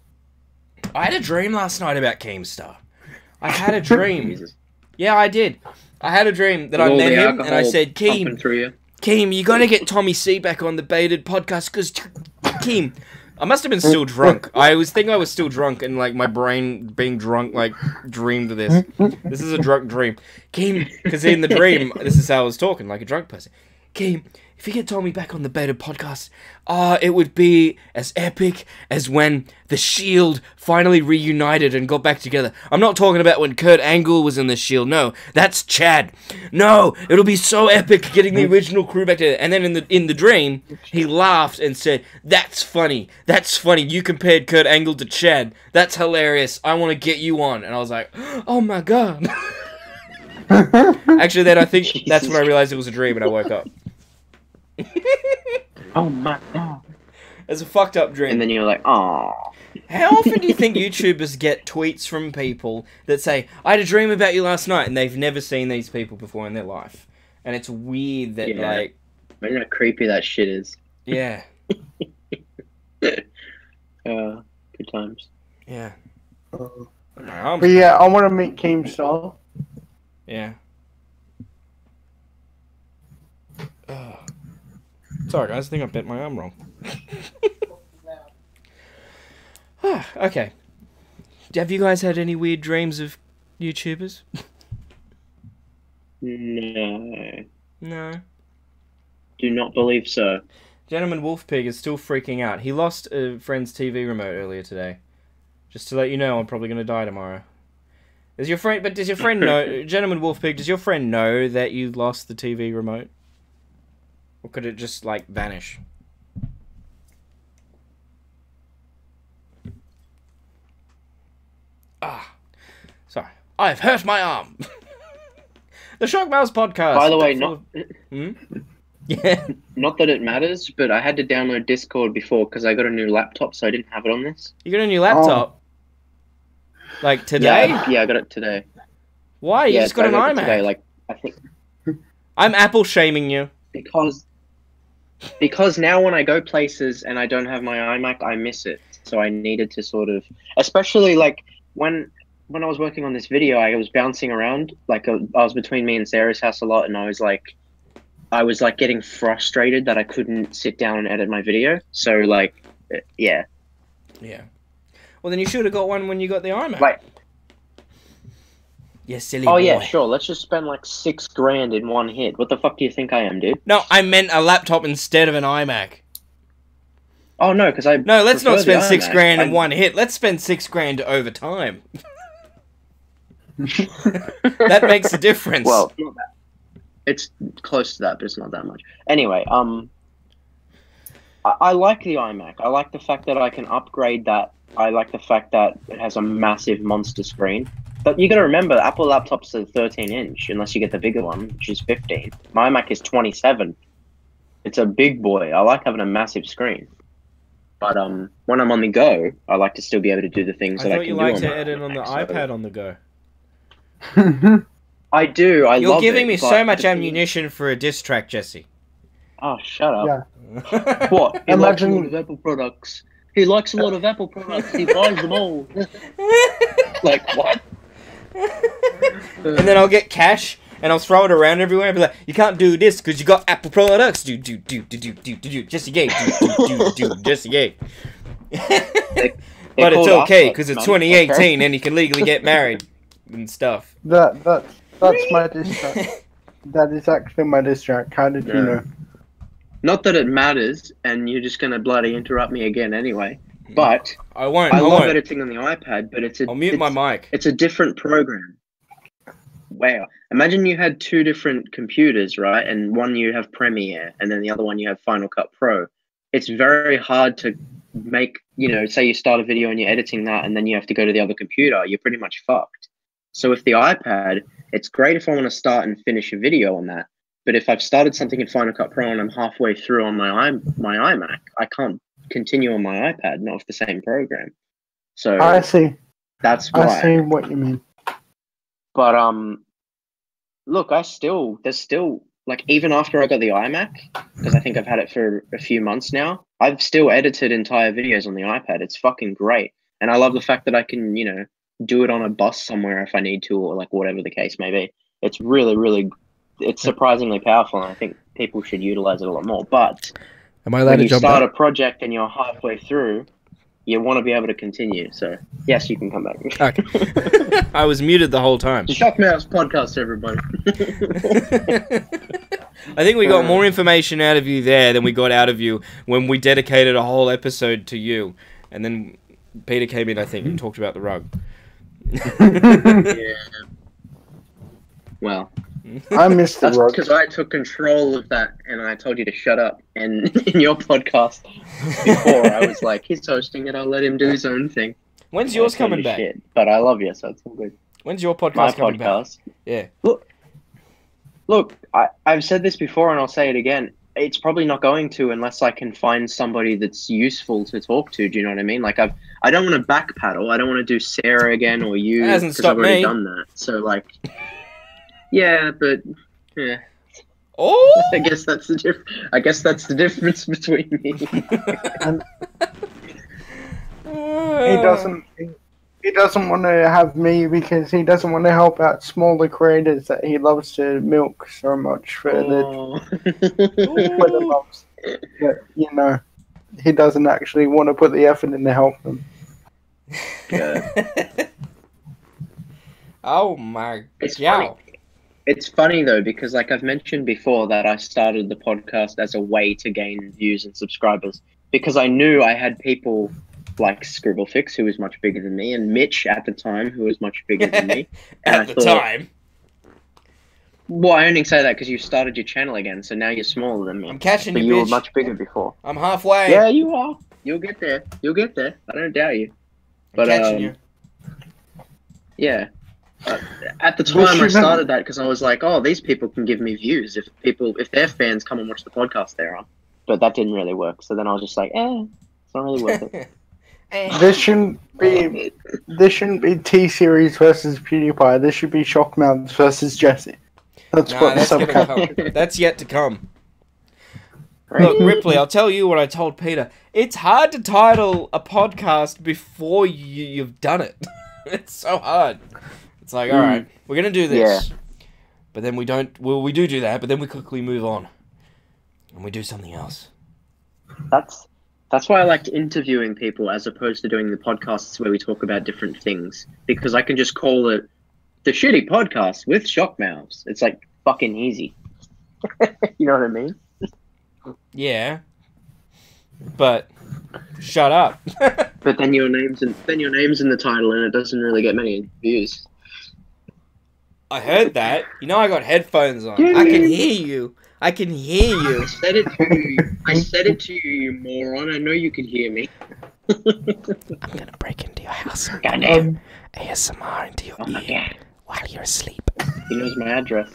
I had a dream last night about Keemstar. I had a dream. Jesus. Yeah, I did. I had a dream that I With all met the him, and I alcohol said, pumping "Keem, through you. Keem, you gotta get Tommy C back on the Baited podcast, because Keem." I must have been still drunk. I was thinking I was still drunk, and like my brain being drunk, like dreamed of this. This is a drunk dream. Keem, because in the dream, this is how I was talking, like a drunk person. Keem, if you get Tommy back on the Baited podcast, it would be as epic as when the Shield finally reunited and got back together. I'm not talking about when Kurt Angle was in the Shield. No, that's Chad. No, it'll be so epic getting the original crew back together. And then in the dream, he laughed and said, "That's funny. That's funny. You compared Kurt Angle to Chad. That's hilarious. I want to get you on." And I was like, "Oh my god." Actually, then I think that's when I realized it was a dream and I woke up. Oh my god. It's a fucked up dream. And then you're like, "Oh." How often do you think YouTubers get tweets from people that say, "I had a dream about you last night," and they've never seen these people before in their life? And it's weird that, Yeah. like, Imagine how creepy that shit is. yeah, Good times. yeah. But My arms, yeah, I want to meet Keemstar. yeah. Ugh. Sorry, guys, I think I bent my arm wrong. Okay. Have you guys had any weird dreams of YouTubers? No. No. Do not believe so. Gentleman Wolfpig is still freaking out. He lost a friend's TV remote earlier today. Just to let you know, I'm probably going to die tomorrow. Does your friend know, Gentleman Wolfpig, does your friend know that you lost the TV remote? Or could it just, like, vanish? Sorry. I've hurt my arm. The ShockMouths podcast. By the way, Yeah. not that it matters, but I had to download Discord before because I got a new laptop, so I didn't have it on this. You got a new laptop? Like today? Yeah, I got it today. Why? You just got an iMac. Today, like, I think I'm Apple shaming you. Because now when I go places and I don't have my iMac, I miss it. So I needed to sort of, especially like when I was working on this video, I was bouncing around. Like I was between me and Sarah's house a lot, and I was like getting frustrated that I couldn't sit down and edit my video. So like, yeah. Yeah. Well, then you should have got one when you got the iMac. Like, you silly oh boy. yeah, sure. Let's just spend like $6,000 in one hit. What the fuck do you think I am, dude? No, I meant a laptop instead of an iMac. Oh no, because No, let's not spend prefer the $6,000 iMac. in one hit. Let's spend $6,000 over time. That makes a difference. Well, not that. It's close to that, but it's not that much. Anyway, I like the iMac. I like the fact that I can upgrade that. I like the fact that it has a massive monster screen. But you got to remember, Apple laptops are 13-inch, unless you get the bigger one, which is 15. My iMac is 27. It's a big boy. I like having a massive screen. But when I'm on the go, I like to still be able to do the things that I can do. I thought you on like to my edit on the iMac, iPad on the go. I do. You're love giving it, me but so much the thing- ammunition for a diss track, Jesse. Oh, shut up. Yeah. What? He likes a Imagine- lot of Apple products. He likes a lot of Apple products. He buys them all. Like, what? And then I'll get cash and I'll throw it around everywhere and be like, you can't do this because you got Apple products. Do Jesse Gay. Do Jesse Gay. But it's okay because it's 2018 and you can legally get married and stuff. That's my diss track. That is actually my diss track. How did you know? Not that it matters, and you're just gonna bloody interrupt me again anyway. But I won't. I love won't. editing on the iPad, but I'll mute my mic. It's a different program. Wow. Imagine you had two different computers, right? And one you have Premiere, and then the other one you have Final Cut Pro. It's very hard to make, say you start a video and you're editing that, and then you have to go to the other computer. You're pretty much fucked. So with the iPad, it's great if I want to start and finish a video on that. But if I've started something in Final Cut Pro and I'm halfway through on my iMac, I can't continue on my iPad, not with the same program. So I see. that's why. I see what you mean. But look, there's still like, even after I got the iMac, because I think I've had it for a few months now, I've still edited entire videos on the iPad. It's fucking great, and I love the fact that I can do it on a bus somewhere if I need to, or like whatever the case may be. It's really it's surprisingly powerful, and I think people should utilize it a lot more. But Am I allowed when to you jump start back? a project and you're halfway through, you want to be able to continue. So yes, you can come back. Okay. I was muted the whole time. The ShockMouths podcast, everybody. I think we got more information out of you there than we got out of you when we dedicated a whole episode to you. And then Peter came in, I think, and talked about the rug. Yeah. Well, I missed the that's rug. because I took control of that, and I told you to shut up. And in your podcast before, I was like, he's hosting it, I'll let him do his own thing. When's yours I told coming you back? shit, but I love you, so it's all good. When's your podcast My coming podcast. back? Yeah. Look, I've said this before, and I'll say it again. It's probably not going to unless I can find somebody that's useful to talk to. Do you know what I mean? Like, I don't want to backpedal. I don't want to do Sarah again or you. That hasn't 'cause stopped I've already me. done that. So like, yeah, but yeah. Oh! I guess that's the difference between me. He doesn't want to have me because he doesn't want to help out smaller creators that he loves to milk so much for the loves. But, he doesn't actually want to put the effort in to help them. Oh my It's god. It's funny though, because like I've mentioned before that I started the podcast as a way to gain views and subscribers, because I knew I had people like Scribblefix, who was much bigger than me, and Mitch at the time, who was much bigger than me. And At the time. Well, I only say that because you started your channel again, so now you're smaller than me. I'm catching But you, you were bitch. much bigger before. I'm halfway. Yeah, you are. You'll get there. You'll get there. I don't doubt you. I'm But catching you. Yeah. At the time, I started that because I was like, "Oh, these people can give me views if their fans come and watch the podcast they're on." But that didn't really work. So then I was just like, it's not really worth it." This shouldn't be T-Series versus PewDiePie. This should be ShockMouths versus Jesse. That's gonna come. That's yet to come. Look, Ripley, I'll tell you what I told Peter. It's hard to title a podcast before you've done it. It's so hard. It's like, all right, we're gonna do this, but then we don't. Well, we do that, but then we quickly move on, and we do something else. That's why I liked interviewing people as opposed to doing the podcasts where we talk about different things, because I can just call it the Shitty Podcast with ShockMouths. It's like fucking easy. You know what I mean? Yeah, but shut up. But then your name's in the title, and it doesn't really get many views. I heard that. You know, I got headphones on. I can hear you. I can hear you. I said it to you. I said it to you, you moron. I know you can hear me. I'm gonna break into your house and ASMR into your ear while you're asleep. He knows my address.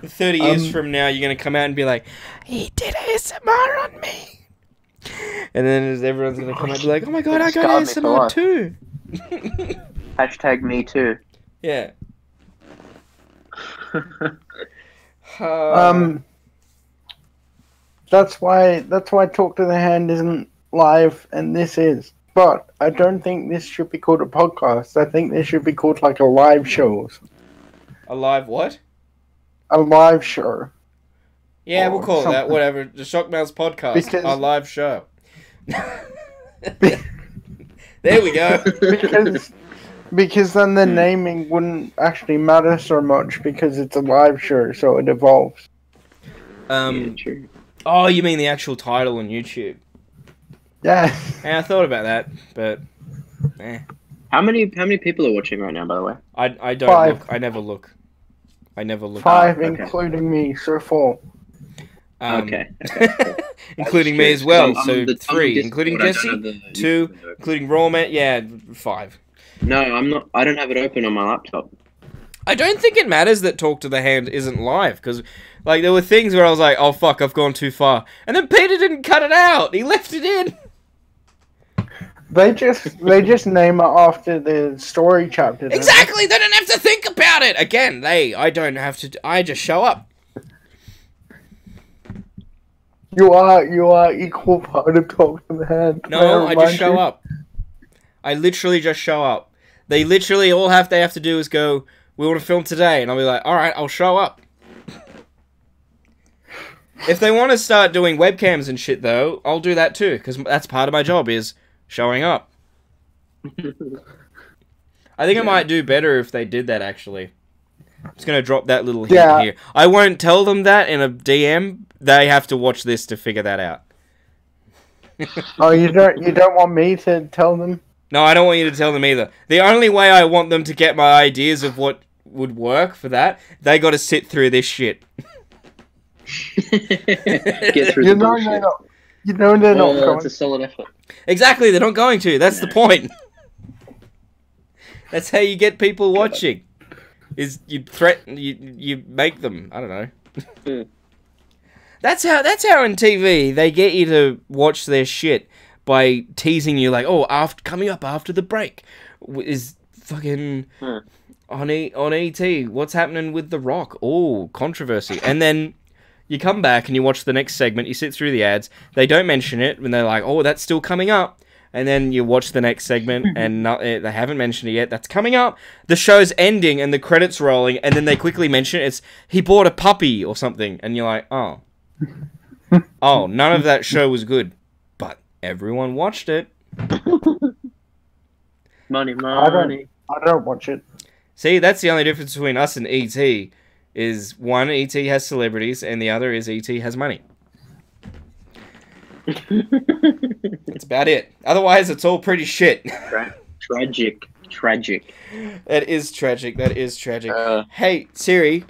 30 years from now, you're gonna come out and be like, "He did ASMR on me," and then everyone's gonna come out and be like, "Oh my god, I got ASMR too." Hashtag me too. Yeah. That's why Talk to the Hand isn't live and this is. But I don't think this should be called a podcast. I think this should be called like a live show. A live what? A live show. Yeah, we'll call it that. Whatever. The ShockMouths podcast. Our live show. There we go. Because then the naming wouldn't actually matter so much because it's a live show, so it evolves. Oh, you mean the actual title on YouTube? Yeah. Yeah, I thought about that, but How many people are watching right now, by the way? I don't 5. look. I never look. 5, including me, so 4. Okay. Including me as well, so 3. Including Jesse, 2. Including Rawman, yeah, 5. No, I'm not. I don't have it open on my laptop. I don't think it matters that Talk to the Hand isn't live, because like there were things where I was like, oh fuck, I've gone too far, and then Peter didn't cut it out. He left it in. They just name it after the story chapter. Exactly. They don't have to think about it. Again, I don't have to. I just show up. You are equal part of Talk to the Hand. No, I just show up. I literally just show up. They literally they have to do is go, "We want to film today," and I'll be like, "All right, I'll show up." If they want to start doing webcams and shit, though, I'll do that too, because that's part of my job is showing up. I think it might do better if they did that, actually. I'm just going to drop that little hint here. I won't tell them that in a DM. They have to watch this to figure that out. Oh, you don't want me to tell them? No, I don't want you to tell them either. The only way I want them to get my ideas of what would work for that, they got to sit through this shit. Get through the bullshit. You know they're not going. It's a solid effort. Exactly, they're not going to. That's the point. That's how you get people watching. Is you threaten, you make them. I don't know. That's how in TV they get you to watch their shit by teasing you like, oh, coming up after the break is fucking on ET. What's happening with The Rock? Oh, controversy. And then you come back and you watch the next segment. You sit through the ads. They don't mention it when they're like, oh, that's still coming up. And then you watch the next segment and they haven't mentioned it yet. That's coming up. The show's ending and the credits rolling, and then they quickly mention it. It's he bought a puppy or something, and you're like, oh. Oh, none of that show was good, but everyone watched it. Money. I don't watch it. See, that's the only difference between us and ET, is one, ET has celebrities, and the other is ET has money. That's about it. Otherwise, it's all pretty shit. Tragic. That is tragic. Hey, Siri,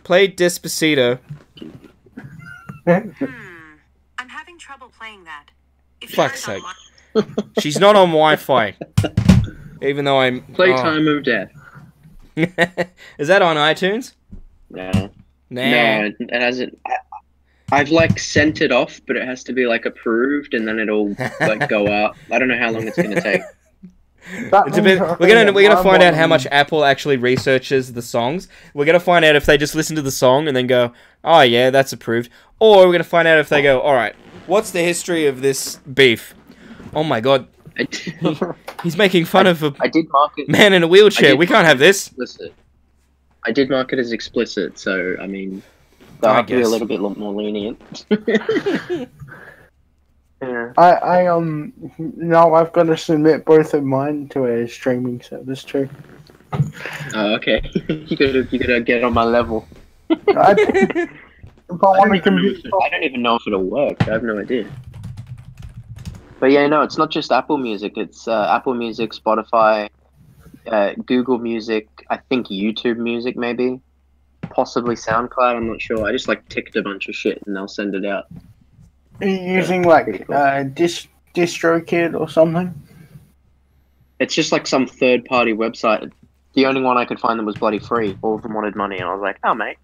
play Despacito. I'm having trouble playing that. Fuck's sake. She's not on Wi-Fi. Even though I'm... Playtime of Death. Is that on iTunes? No. Nah. No, it hasn't. I've like sent it off, but it has to be like approved, and then it'll like go up. I don't know how long it's gonna take. We're gonna find out how much Apple actually researches the songs. We're gonna find out if they just listen to the song and then go, "Oh yeah, that's approved," or we're gonna find out if they go, "All right, what's the history of this beef?" Oh my god, he's making fun of a I did mark it, man in a wheelchair. We can't have this. Explicit. I did mark it as explicit, so I mean, they'll have to be a little bit more lenient. Yeah. Now I've got to submit both of mine to a streaming service too. Oh, okay. you gotta get on my level. I don't even know if it'll work. I have no idea. But yeah, no, it's not just Apple Music. It's Apple Music, Spotify, Google Music. I think YouTube Music, maybe, possibly SoundCloud. I'm not sure. I just like ticked a bunch of shit and they'll send it out. Are you using like DistroKid or something? It's just like some third-party website. The only one I could find that was bloody free. All of them wanted money, and I was like, "Oh, mate."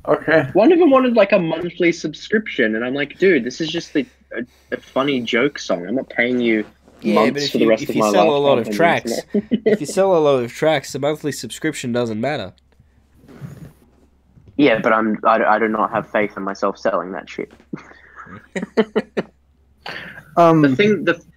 Okay. One of them wanted like a monthly subscription, and I'm like, "Dude, this is just a funny joke song. I'm not paying you months for the rest of my life." If you sell a lot of tracks, if you sell a lot of tracks, the monthly subscription doesn't matter. Yeah, but I do not have faith in myself selling that shit.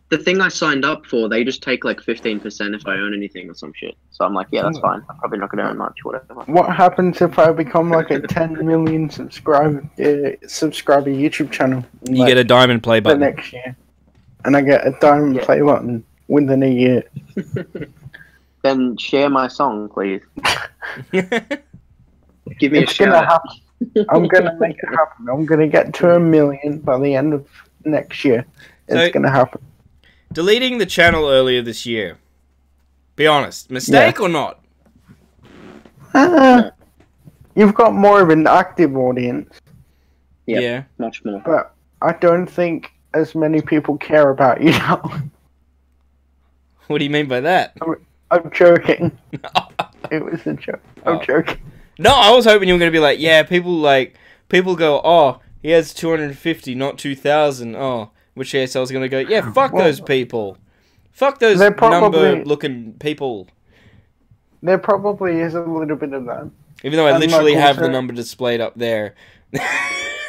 The thing I signed up for, they just take like 15% if I own anything or some shit. So I'm like, yeah, that's fine. I'm probably not gonna earn much, whatever. What happens if I become like a 10 million subscriber YouTube channel? You get a diamond play button the next year, and I get a diamond play button within a year. Then share my song, please. Give me it's gonna happen. I'm gonna make it happen. I'm gonna get to 1 million by the end of next year. It's gonna happen. Deleting the channel earlier this year. Be honest, mistake or not? You've got more of an active audience. Yep, yeah, much more. But I don't think as many people care about you now. What do you mean by that? I'm joking. It was a joke. I'm joking. No, I was hoping you were going to be like, yeah, people go, oh, he has 250, not 2,000. Oh, which yes, I was going to go, yeah, fuck those people. Fuck those number-looking people. There probably is a little bit of that. Even though I literally have the number displayed up there.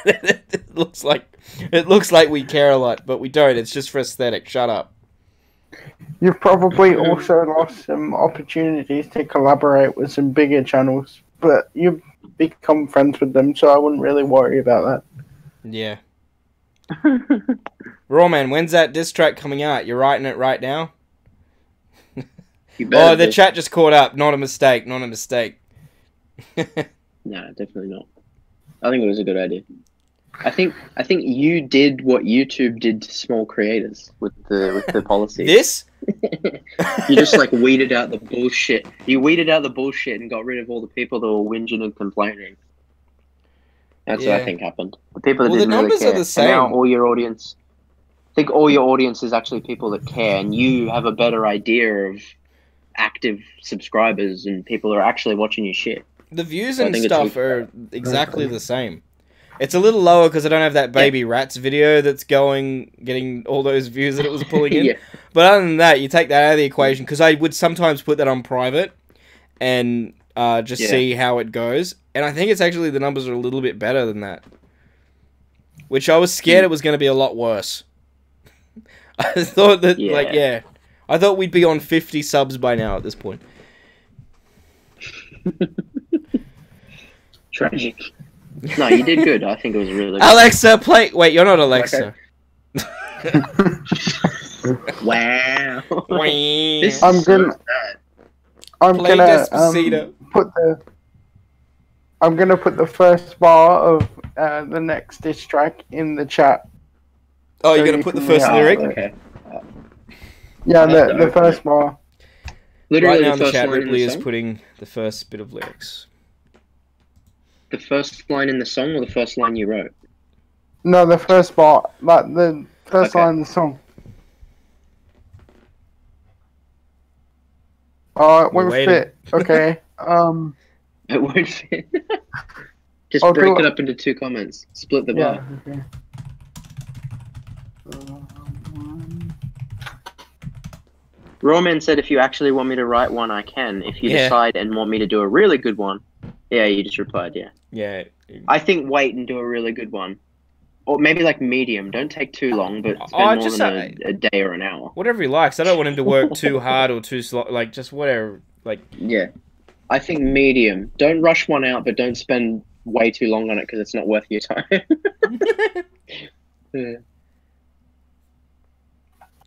It looks like we care a lot, but we don't. It's just for aesthetic. Shut up. You've probably also lost some opportunities to collaborate with some bigger channels, but you've become friends with them, so I wouldn't really worry about that. Yeah. Rawman, when's that diss track coming out? You're writing it right now? Oh, the chat just caught up. Not a mistake. Not a mistake. No, definitely not. I think it was a good idea. I think you did what YouTube did to small creators with the policy. This? You just like weeded out the bullshit. You weeded out the bullshit and got rid of all the people that were whinging and complaining. That's what I think happened. The people that didn't really care. Are the same. And now all your audience. I think all your audience is actually people that care, and you have a better idea of active subscribers and people who are actually watching your shit. The views and stuff are exactly the same. It's a little lower because I don't have that baby rats video that's getting all those views that it was pulling in. Yeah. But other than that, you take that out of the equation, because I would sometimes put that on private and just see how it goes. And I think it's actually the numbers are a little bit better than that. Which I was scared it was going to be a lot worse. I thought that, I thought we'd be on 50 subs by now at this point. Tragic. No, you did good. I think it was really good. Alexa, play... Wait, you're not Alexa. Okay. Wow. I'm gonna put the first bar of the next diss track in the chat. Oh, you're gonna put the first lyric? Okay. Yeah, the first bar. Literally, right now in the the first chat, line Ripley in the is song? putting the first bit of lyrics. The first line in the song or the first line you wrote? No, the first bar, like the first line of the song. It won't waiting. fit. Okay. It won't fit. Just I'll break do it it. up into 2 comments. Split the Yeah. bar. Okay. Rawman said, if you actually want me to write one, I can. If you Yeah. decide and want me to do a really good one. Yeah, you just replied, yeah. Yeah. I think wait and do a really good one. Or maybe like medium. Don't take too long, but Oh, spend more just, than a day or an hour. Whatever he likes. I don't want him to work too hard or too slow. Like, just whatever. Like, Yeah. I think medium. Don't rush one out, but don't spend way too long on it because it's not worth your time. Yeah.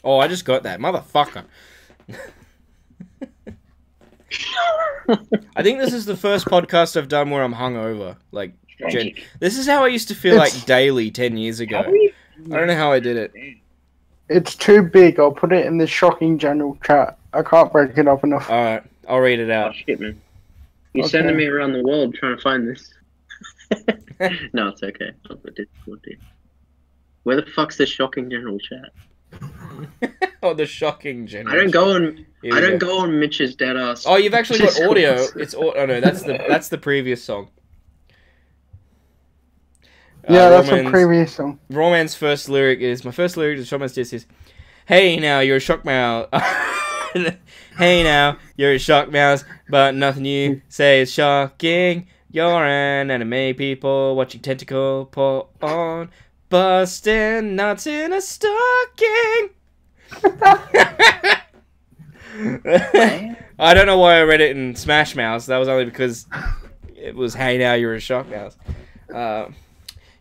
oh, I just got that. Motherfucker. I think this is the first podcast I've done where I'm hungover. Like, this is how I used to feel like daily 10 years ago. I don't know how I did it. It's too big. I'll put it in the shocking general chat. I can't break it up enough. Alright, I'll read it Oh out. shit, man. You're Okay. sending me around the world trying to find this. No, it's okay. I'll put it. Where the fuck's the shocking general chat? Oh, the shocking general. I don't go on. Here we I don't go. go on Mitch's dead ass. Oh, you've actually got Discord. audio. It's oh no, that's the previous song. Yeah, that's a Roman's- previous song. Rawman's first lyric is my first lyric to ShockMouths disc is, "Hey now, you're a ShockMouth. Hey now, you're a ShockMouths, but nothing you say is shocking. You're an anime people watching tentacle pull on, busting nuts in a stocking." I don't know why I read it in Smash Mouth. That was only because it was, "Hey now, you're a ShockMouth."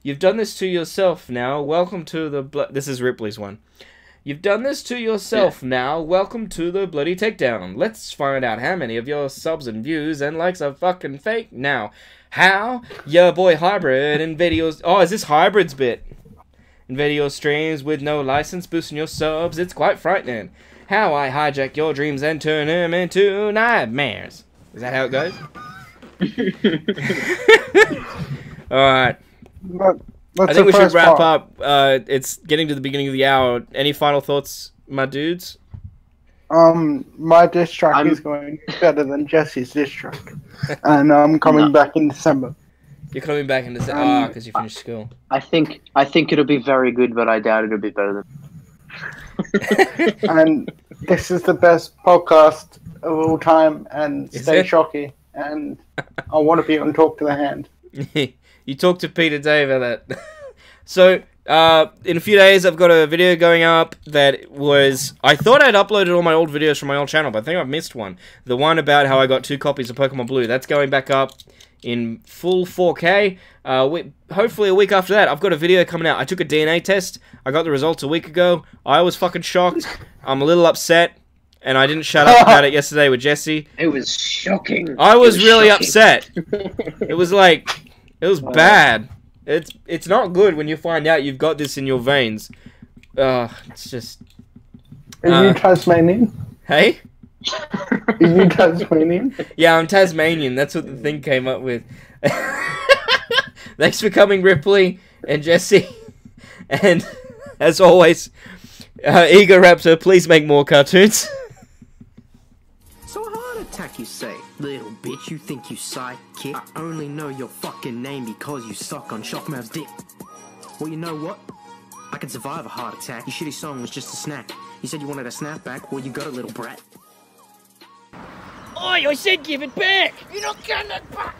You've done this to yourself now. Welcome to the... This is Ripley's one. You've done this to yourself now. Welcome to the bloody takedown. Let's find out how many of your subs and views and likes are fucking fake now. How? Your boy Hybrid in videos... Oh, is this Hybrid's bit? In video streams with no license, boosting your subs. It's quite frightening. How I hijack your dreams and turn them into nightmares. Is that how it goes? Alright. I think we should wrap up. It's getting to the beginning of the hour. Any final thoughts, my dudes? My diss track is going better than Jesse's diss track, and I'm coming back in December. You're coming back in December because you finished school. I think it'll be very good, but I doubt it'll be better than. And this is the best podcast of all time, and Is stay it? shocky. And I want to be on Talk to the Hand. You talked to Peter Dave about that. So, in a few days, I've got a video going up that was... I thought I'd uploaded all my old videos from my old channel, but I think I've missed one. The one about how I got 2 copies of Pokemon Blue. That's going back up in full 4K. Hopefully a week after that, I've got a video coming out. I took a DNA test. I got the results a week ago. I was fucking shocked. I'm a little upset. And I didn't shut up about it yesterday with Jesse. It was shocking. I was really shocking. upset. It was like... It was bad. It's not good when you find out you've got this in your veins. It's just... Are you Tasmanian? Hey? Are you Tasmanian? Yeah, I'm Tasmanian. That's what the thing came up with. Thanks for coming, Ripley and Jesse. And, as always, Eager Raptor, please make more cartoons. So a heart attack, you say? Little bitch, you think you sidekick? I only know your fucking name because you suck on ShockMouths' dick. Well, you know what? I can survive a heart attack. Your shitty song was just a snack. You said you wanted a snapback. Well, you got a little brat. Oi, I said give it back! You're not getting it back!